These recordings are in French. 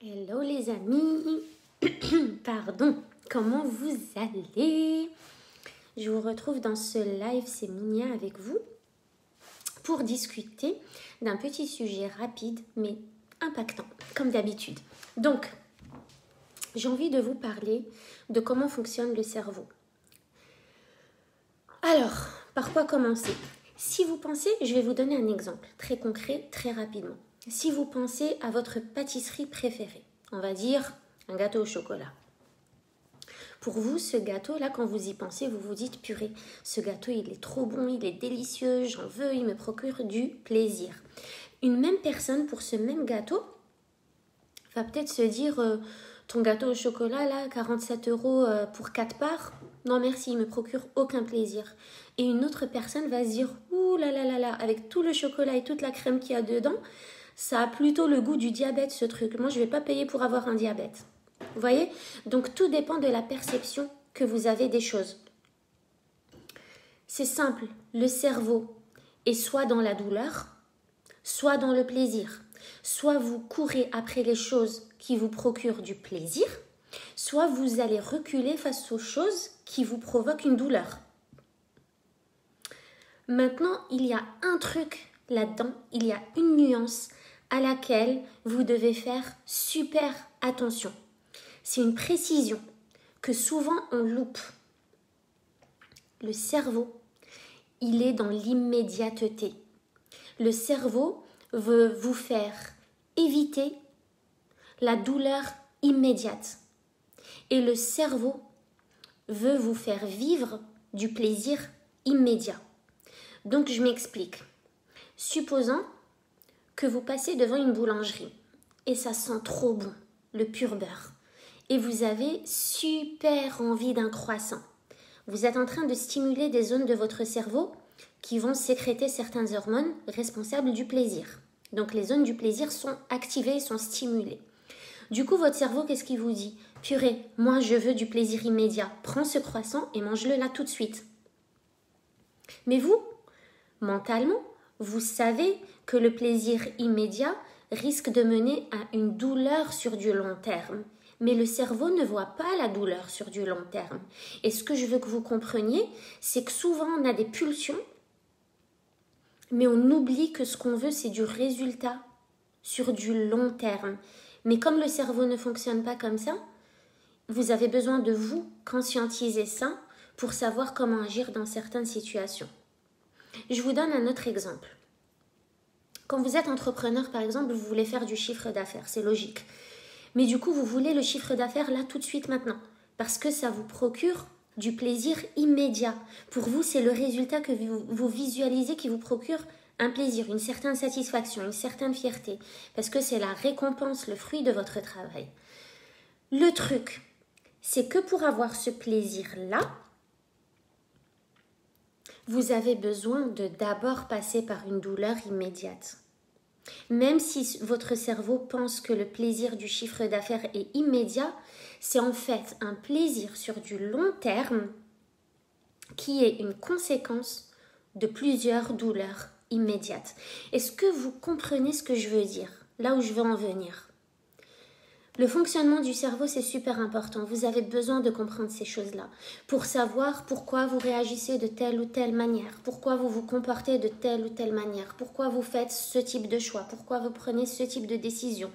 Hello les amis, pardon, comment vous allez? Je vous retrouve dans ce live, c'est Mounia avec vous, pour discuter d'un petit sujet rapide mais impactant, comme d'habitude. Donc, j'ai envie de vous parler de comment fonctionne le cerveau. Alors, par quoi commencer? Si vous pensez, je vais vous donner un exemple très concret, très rapidement. Si vous pensez à votre pâtisserie préférée, on va dire un gâteau au chocolat. Pour vous, ce gâteau-là, quand vous y pensez, vous vous dites, purée, ce gâteau, il est trop bon, il est délicieux, j'en veux, il me procure du plaisir. Une même personne, pour ce même gâteau, va peut-être se dire, ton gâteau au chocolat, là, 47 € pour 4 parts, non merci, il me procure aucun plaisir. Et une autre personne va se dire, ouh là là là là, avec tout le chocolat et toute la crème qu'il y a dedans, ça a plutôt le goût du diabète, ce truc. Moi, je ne vais pas payer pour avoir un diabète. Vous voyez? Donc, tout dépend de la perception que vous avez des choses. C'est simple. Le cerveau est soit dans la douleur, soit dans le plaisir. Soit vous courez après les choses qui vous procurent du plaisir, soit vous allez reculer face aux choses qui vous provoquent une douleur. Maintenant, il y a un truc là-dedans, il y a une nuance à laquelle vous devez faire super attention. C'est une précision que souvent on loupe. Le cerveau, il est dans l'immédiateté. Le cerveau veut vous faire éviter la douleur immédiate. Et le cerveau veut vous faire vivre du plaisir immédiat. Donc je m'explique. Supposons que vous passez devant une boulangerie et ça sent trop bon, le pur beurre. Et vous avez super envie d'un croissant. Vous êtes en train de stimuler des zones de votre cerveau qui vont sécréter certaines hormones responsables du plaisir. Donc les zones du plaisir sont activées et sont stimulées. Du coup, votre cerveau, qu'est-ce qu'il vous dit? Purée, moi je veux du plaisir immédiat. Prends ce croissant et mange-le là tout de suite. Mais vous, mentalement, vous savez que le plaisir immédiat risque de mener à une douleur sur du long terme. Mais le cerveau ne voit pas la douleur sur du long terme. Et ce que je veux que vous compreniez, c'est que souvent on a des pulsions, mais on oublie que ce qu'on veut, c'est du résultat sur du long terme. Mais comme le cerveau ne fonctionne pas comme ça, vous avez besoin de vous conscientiser ça pour savoir comment agir dans certaines situations. Je vous donne un autre exemple. Quand vous êtes entrepreneur, par exemple, vous voulez faire du chiffre d'affaires, c'est logique. Mais du coup, vous voulez le chiffre d'affaires là tout de suite maintenant, parce que ça vous procure du plaisir immédiat. Pour vous, c'est le résultat que vous visualisez qui vous procure un plaisir, une certaine satisfaction, une certaine fierté, parce que c'est la récompense, le fruit de votre travail. Le truc, c'est que pour avoir ce plaisir-là, vous avez besoin de d'abord passer par une douleur immédiate. Même si votre cerveau pense que le plaisir du chiffre d'affaires est immédiat, c'est en fait un plaisir sur du long terme qui est une conséquence de plusieurs douleurs immédiates. Est-ce que vous comprenez ce que je veux dire? Là où je veux en venir. Le fonctionnement du cerveau, c'est super important. Vous avez besoin de comprendre ces choses-là pour savoir pourquoi vous réagissez de telle ou telle manière, pourquoi vous vous comportez de telle ou telle manière, pourquoi vous faites ce type de choix, pourquoi vous prenez ce type de décision,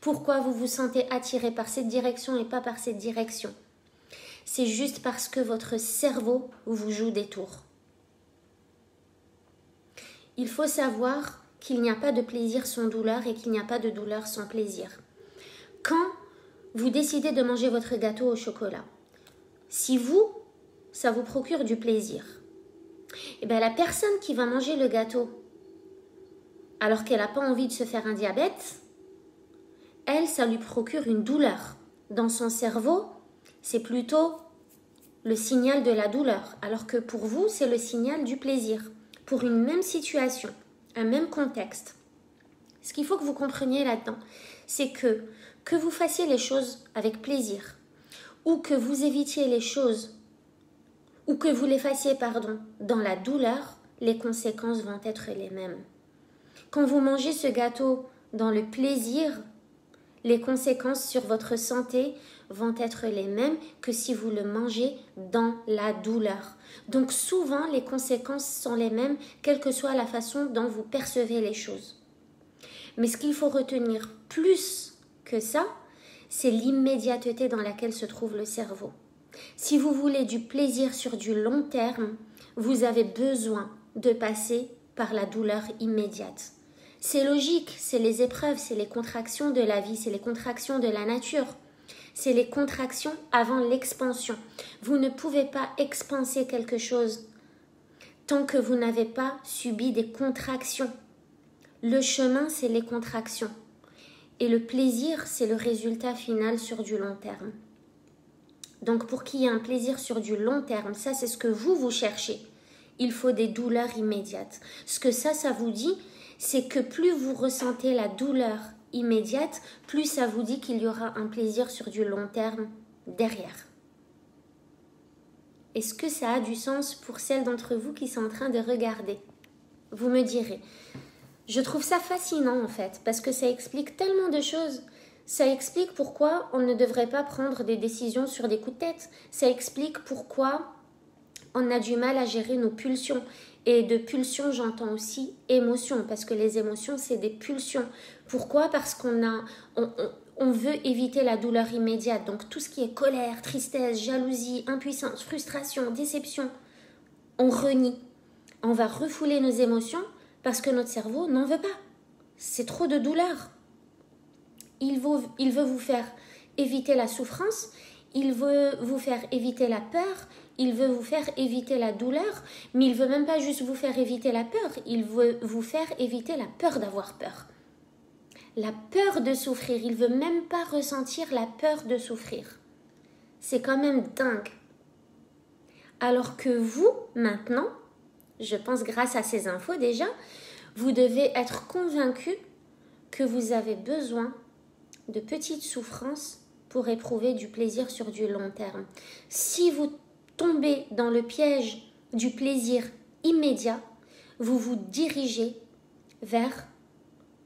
pourquoi vous vous sentez attiré par cette direction et pas par cette direction. C'est juste parce que votre cerveau vous joue des tours. Il faut savoir qu'il n'y a pas de plaisir sans douleur et qu'il n'y a pas de douleur sans plaisir. Quand vous décidez de manger votre gâteau au chocolat, si ça vous procure du plaisir, et bien la personne qui va manger le gâteau alors qu'elle n'a pas envie de se faire un diabète, elle, ça lui procure une douleur. Dans son cerveau, c'est plutôt le signal de la douleur, alors que pour vous, c'est le signal du plaisir. Pour une même situation, un même contexte. Ce qu'il faut que vous compreniez là-dedans, c'est que vous fassiez les choses avec plaisir, ou que vous évitiez les choses, ou que vous les fassiez, dans la douleur, les conséquences vont être les mêmes. Quand vous mangez ce gâteau dans le plaisir, les conséquences sur votre santé vont être les mêmes que si vous le mangez dans la douleur. Donc souvent, les conséquences sont les mêmes, quelle que soit la façon dont vous percevez les choses. Mais ce qu'il faut retenir plus que ça, c'est l'immédiateté dans laquelle se trouve le cerveau. Si vous voulez du plaisir sur du long terme, vous avez besoin de passer par la douleur immédiate. C'est logique, c'est les épreuves, c'est les contractions de la vie, c'est les contractions de la nature. C'est les contractions avant l'expansion. Vous ne pouvez pas expanser quelque chose tant que vous n'avez pas subi des contractions. Le chemin, c'est les contractions. Et le plaisir, c'est le résultat final sur du long terme. Donc pour qu'il y ait un plaisir sur du long terme, ça c'est ce que vous cherchez. Il faut des douleurs immédiates. Ce que ça vous dit, c'est que plus vous ressentez la douleur immédiate, plus ça vous dit qu'il y aura un plaisir sur du long terme derrière. Est-ce que ça a du sens pour celles d'entre vous qui sont en train de regarder? Vous me direz. Je trouve ça fascinant en fait, parce que ça explique tellement de choses. Ça explique pourquoi on ne devrait pas prendre des décisions sur des coups de tête. Ça explique pourquoi on a du mal à gérer nos pulsions. Et de pulsions, j'entends aussi émotions, parce que les émotions, c'est des pulsions. Pourquoi? Parce on veut éviter la douleur immédiate. Donc tout ce qui est colère, tristesse, jalousie, impuissance, frustration, déception, on renie. On va refouler nos émotions parce que notre cerveau n'en veut pas. C'est trop de douleur. Il veut vous faire éviter la souffrance, il veut vous faire éviter la peur, il veut vous faire éviter la douleur, mais il veut même pas juste vous faire éviter la peur, il veut vous faire éviter la peur d'avoir peur. La peur de souffrir, il veut même pas ressentir la peur de souffrir. C'est quand même dingue. Alors que vous, maintenant, je pense grâce à ces infos déjà, vous devez être convaincu que vous avez besoin de petites souffrances pour éprouver du plaisir sur du long terme. Si vous tombez dans le piège du plaisir immédiat, vous vous dirigez vers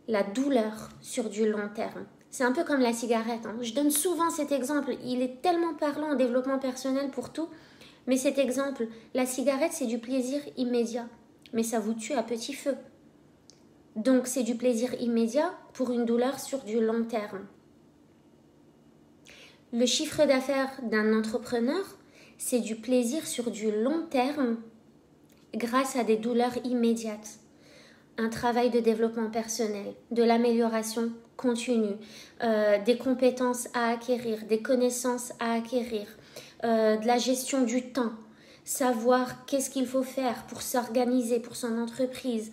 la douleur sur du long terme. C'est un peu comme la cigarette. Je donne souvent cet exemple. Il est tellement parlant en développement personnel pour tout. Mais cet exemple, la cigarette, c'est du plaisir immédiat. Mais ça vous tue à petit feu. Donc, c'est du plaisir immédiat pour une douleur sur du long terme. Le chiffre d'affaires d'un entrepreneur, c'est du plaisir sur du long terme grâce à des douleurs immédiates. Un travail de développement personnel, de l'amélioration continue, des compétences à acquérir, des connaissances à acquérir, de la gestion du temps, savoir qu'est-ce qu'il faut faire pour s'organiser pour son entreprise,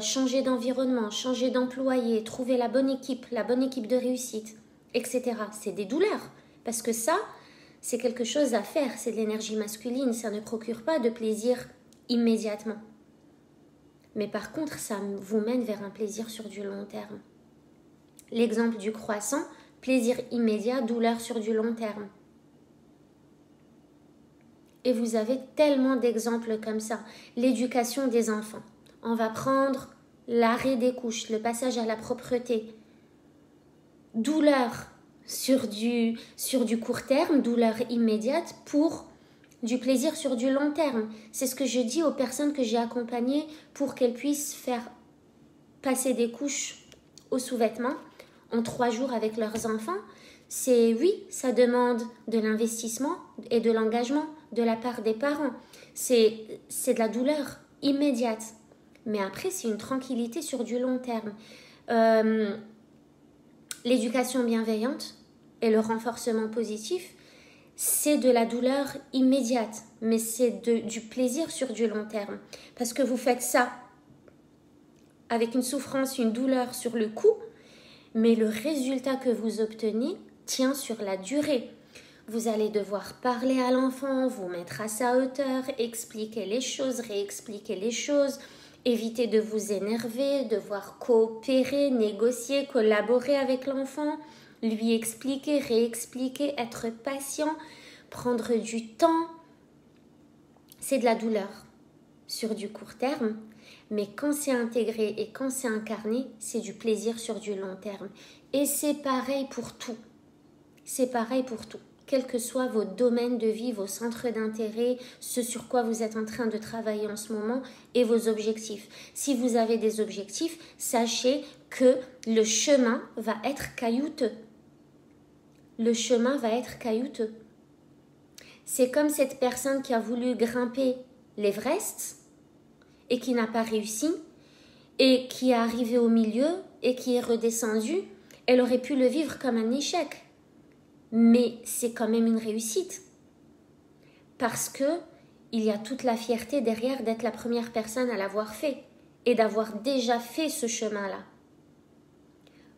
changer d'environnement, changer d'employé, trouver la bonne équipe de réussite, etc. C'est des douleurs, parce que ça, c'est quelque chose à faire, c'est de l'énergie masculine, ça ne procure pas de plaisir immédiatement. Mais par contre, ça vous mène vers un plaisir sur du long terme. L'exemple du croissant, plaisir immédiat, douleur sur du long terme. Et vous avez tellement d'exemples comme ça. L'éducation des enfants. On va prendre l'arrêt des couches, le passage à la propreté. Douleur sur du court terme, douleur immédiate pour du plaisir sur du long terme. C'est ce que je dis aux personnes que j'ai accompagnées pour qu'elles puissent faire passer des couches aux sous-vêtements en 3 jours avec leurs enfants. C'est oui, ça demande de l'investissement et de l'engagement de la part des parents. C'est de la douleur immédiate. Mais après, c'est une tranquillité sur du long terme. L'éducation bienveillante et le renforcement positif, c'est de la douleur immédiate, mais c'est du plaisir sur du long terme. Parce que vous faites ça avec une souffrance, une douleur sur le coup, mais le résultat que vous obtenez tient sur la durée. Vous allez devoir parler à l'enfant, vous mettre à sa hauteur, expliquer les choses, réexpliquer les choses, éviter de vous énerver, devoir coopérer, négocier, collaborer avec l'enfant, lui expliquer, réexpliquer, être patient, prendre du temps. C'est de la douleur sur du court terme, mais quand c'est intégré et quand c'est incarné, c'est du plaisir sur du long terme. Et c'est pareil pour tout. C'est pareil pour tout. Quels que soient vos domaines de vie, vos centres d'intérêt, ce sur quoi vous êtes en train de travailler en ce moment et vos objectifs. Si vous avez des objectifs, sachez que le chemin va être caillouteux. Le chemin va être caillouteux. C'est comme cette personne qui a voulu grimper l'Everest et qui n'a pas réussi et qui est arrivée au milieu et qui est redescendue. Elle aurait pu le vivre comme un échec. Mais c'est quand même une réussite. Parce que il y a toute la fierté derrière d'être la première personne à l'avoir fait et d'avoir déjà fait ce chemin-là.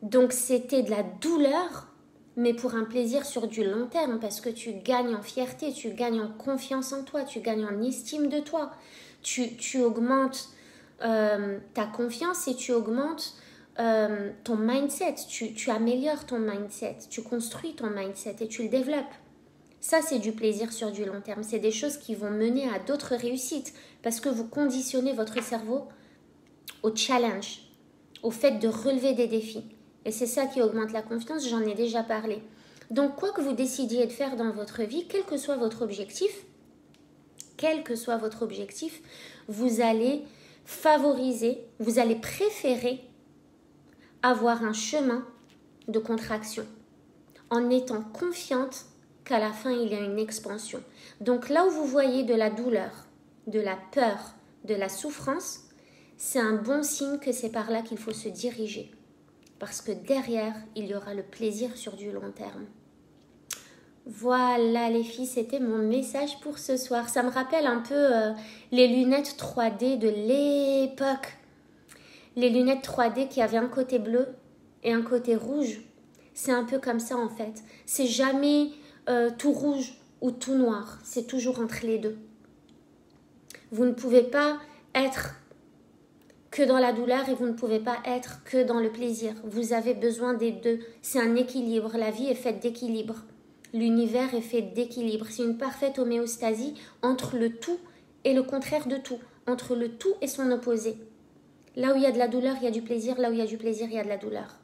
Donc c'était de la douleur, mais pour un plaisir sur du long terme, parce que tu gagnes en fierté, tu gagnes en confiance en toi, tu gagnes en estime de toi. Tu augmentes ta confiance et tu augmentes ton mindset, tu améliores ton mindset, tu construis ton mindset et tu le développes. Ça, c'est du plaisir sur du long terme. C'est des choses qui vont mener à d'autres réussites parce que vous conditionnez votre cerveau au challenge, au fait de relever des défis. Et c'est ça qui augmente la confiance, j'en ai déjà parlé. Donc, quoi que vous décidiez de faire dans votre vie, quel que soit votre objectif, vous allez favoriser, vous allez préférer avoir un chemin de contraction en étant confiante qu'à la fin il y a une expansion. Donc là où vous voyez de la douleur, de la peur, de la souffrance, c'est un bon signe que c'est par là qu'il faut se diriger. Parce que derrière, il y aura le plaisir sur du long terme. Voilà les filles, c'était mon message pour ce soir. Ça me rappelle un peu les lunettes 3D de l'époque. Les lunettes 3D qui avaient un côté bleu et un côté rouge. C'est un peu comme ça en fait. C'est jamais tout rouge ou tout noir. C'est toujours entre les deux. Vous ne pouvez pas être que dans la douleur et vous ne pouvez pas être que dans le plaisir. Vous avez besoin des deux. C'est un équilibre. La vie est faite d'équilibre. L'univers est fait d'équilibre. C'est une parfaite homéostasie entre le tout et le contraire de tout. Entre le tout et son opposé. Là où il y a de la douleur, il y a du plaisir. Là où il y a du plaisir, il y a de la douleur.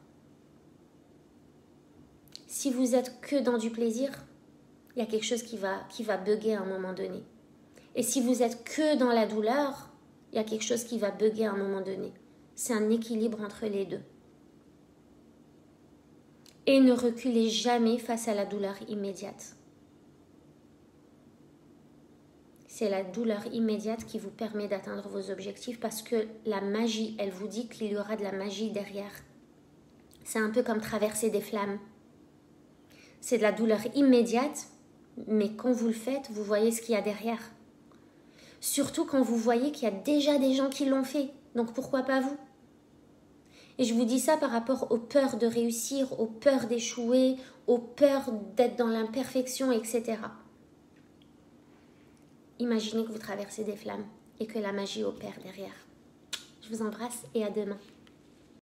Si vous êtes que dans du plaisir, il y a quelque chose qui va bugger à un moment donné. Et si vous êtes que dans la douleur, il y a quelque chose qui va bugger à un moment donné. C'est un équilibre entre les deux. Et ne reculez jamais face à la douleur immédiate. C'est la douleur immédiate qui vous permet d'atteindre vos objectifs parce que la magie, elle vous dit qu'il y aura de la magie derrière. C'est un peu comme traverser des flammes. C'est de la douleur immédiate, mais quand vous le faites, vous voyez ce qu'il y a derrière. Surtout quand vous voyez qu'il y a déjà des gens qui l'ont fait. Donc pourquoi pas vous ? Et je vous dis ça par rapport aux peurs de réussir, aux peurs d'échouer, aux peurs d'être dans l'imperfection, etc. Imaginez que vous traversez des flammes et que la magie opère derrière. Je vous embrasse et à demain.